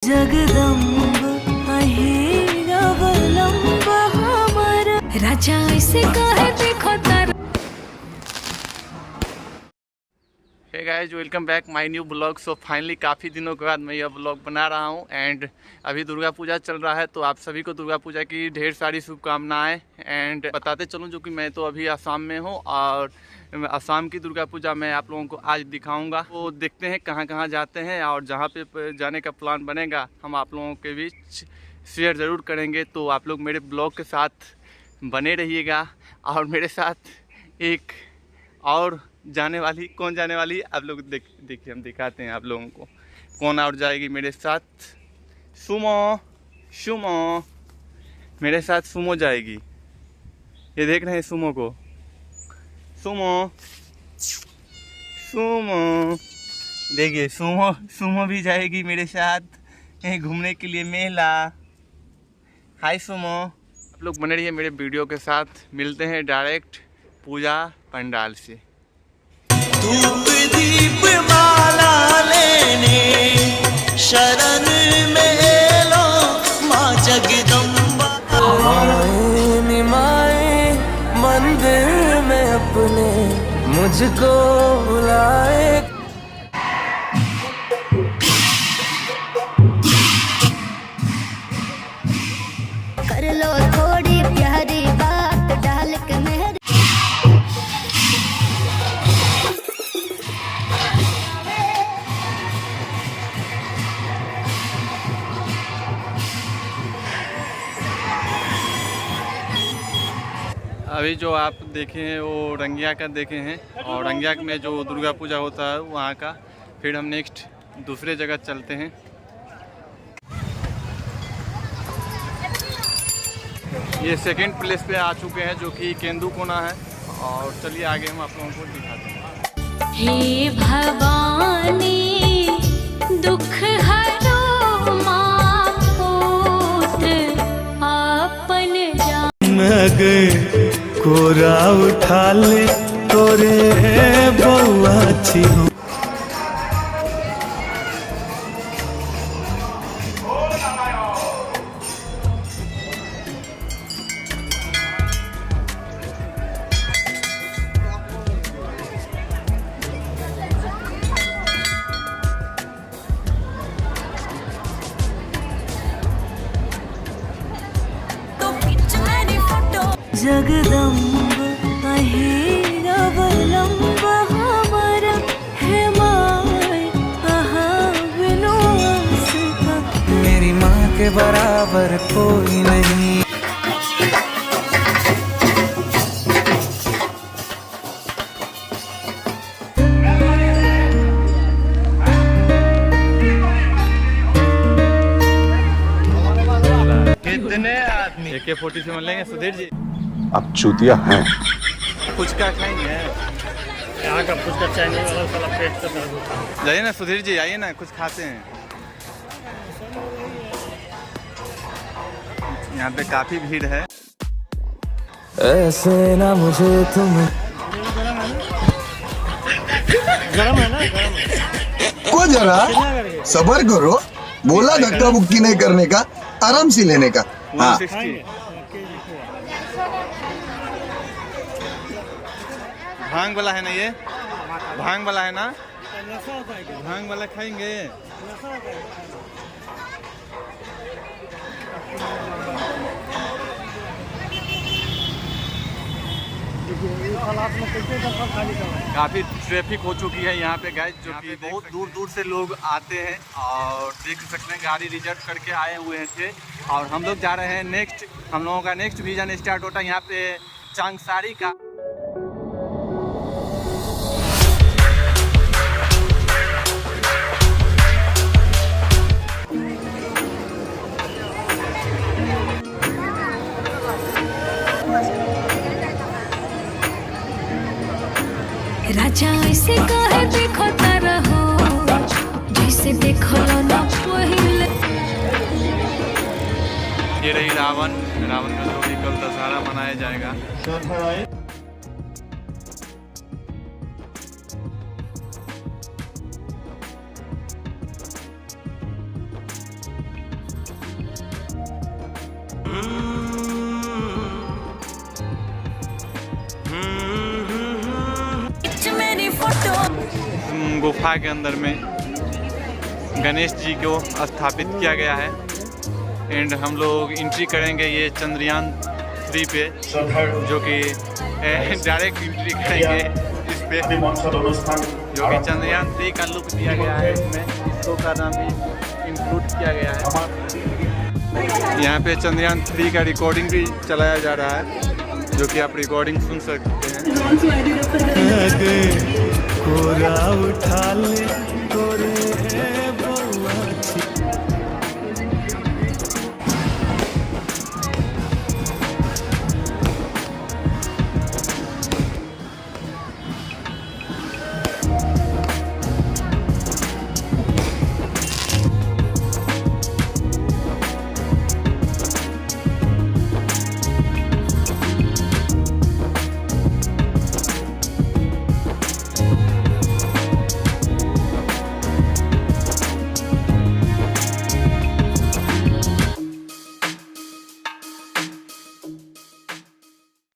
जगदंब आहे अवलंब हमर राजा ऐसे कहे देखो तारा। Hey guys, welcome back my new blog. So finally काफ़ी दिनों के बाद मैं यह ब्लॉग बना रहा हूं एंड अभी दुर्गा पूजा चल रहा है, तो आप सभी को दुर्गा पूजा की ढेर सारी शुभकामनाएं। एंड बताते चलूं जो कि मैं तो अभी असम में हूं और असम की दुर्गा पूजा मैं आप लोगों को आज दिखाऊंगा। तो देखते हैं कहां कहां जाते हैं और जहां पे जाने का प्लान बनेगा हम आप लोगों के बीच शेयर ज़रूर करेंगे। तो आप लोग मेरे ब्लॉग के साथ बने रहिएगा। और मेरे साथ एक और जाने वाली, कौन जाने वाली आप लोग देखिए, हम दिखाते हैं आप लोगों को कौन और जाएगी मेरे साथ। सुमो मेरे साथ सुमो जाएगी। ये देख रहे हैं सुमो को, सुमो देखिए, सुमो भी जाएगी मेरे साथ घूमने के लिए मेला। हाय सुमो। आप लोग बने रहिए मेरे वीडियो के साथ। मिलते हैं डायरेक्ट पूजा पंडाल से। धूप दीप माला लेने शरण में लो माँ जगदम्बा। निमाए मंदिर में अपने मुझको बुलाए। कर लो थोड़ी प्यारी बात डाल के मेरे। अभी जो आप देखे हैं वो रंगिया का देखे हैं, और रंगिया में जो दुर्गा पूजा होता है वहाँ का। फिर हम नेक्स्ट दूसरे जगह चलते हैं। ये सेकंड प्लेस पे आ चुके हैं जो कि केंदुकोना है। और चलिए आगे हम आप लोगों को दिखाते हैं। हे भवानी दुख हरो माँ पुत्र आपन अगर कोरा उठा ले तोरे बउआ छी हो। जगदंब आहे अवलंब हमर हे माय आहा बिनु उसका। मेरी माँ के बराबर कोई नहीं। कितने आदमी AK-47 से लेंगे सुधीर जी? अब चूतिया हैं। फुचका खाएंगे? यहाँ का फुचका चाइनीज वाला साला पेट का दर्द होता है। जाइए ना सुधीर जी, आइए ना, कुछ खाते हैं। यहाँ पे काफी भीड़ है। ऐसे ना मुझे तुम गरम है ना, गरम है। को जरा सबर करो, बोला धक्का बुक्की नहीं करने का, आराम से लेने का। हाँ 160। भांग वाला है ना ये? भांग वाला है ना? भांग वाला खाएंगे? काफ़ी ट्रैफिक हो चुकी है यहाँ पे गाइस, जो कि बहुत दूर दूर से लोग आते हैं। और देख सकते हैं गाड़ी रिजर्व करके आए हुए थे। और हम लोग जा रहे हैं नेक्स्ट, हम लोगों का नेक्स्ट विजन स्टार्ट होता है यहाँ पे चांगसारी का। राजा ऐसे कहे देखो तारा हो जैसे देखो ना पहले। ये रही रावण का जो कि कल दशहरा मनाया जाएगा। गुफा के अंदर में गणेश जी को स्थापित किया गया है। एंड हम लोग एंट्री करेंगे ये चंद्रयान 3 पे, जो कि डायरेक्ट एंट्री करेंगे इस पे, जो कि चंद्रयान 3 का लुक दिया गया है। इसमें इसको का नाम भी इंक्लूड किया गया है। यहाँ पे चंद्रयान 3 का रिकॉर्डिंग भी चलाया जा रहा है, जो कि आप रिकॉर्डिंग सुन सकते हैं। कोरा उठा ले, कोरे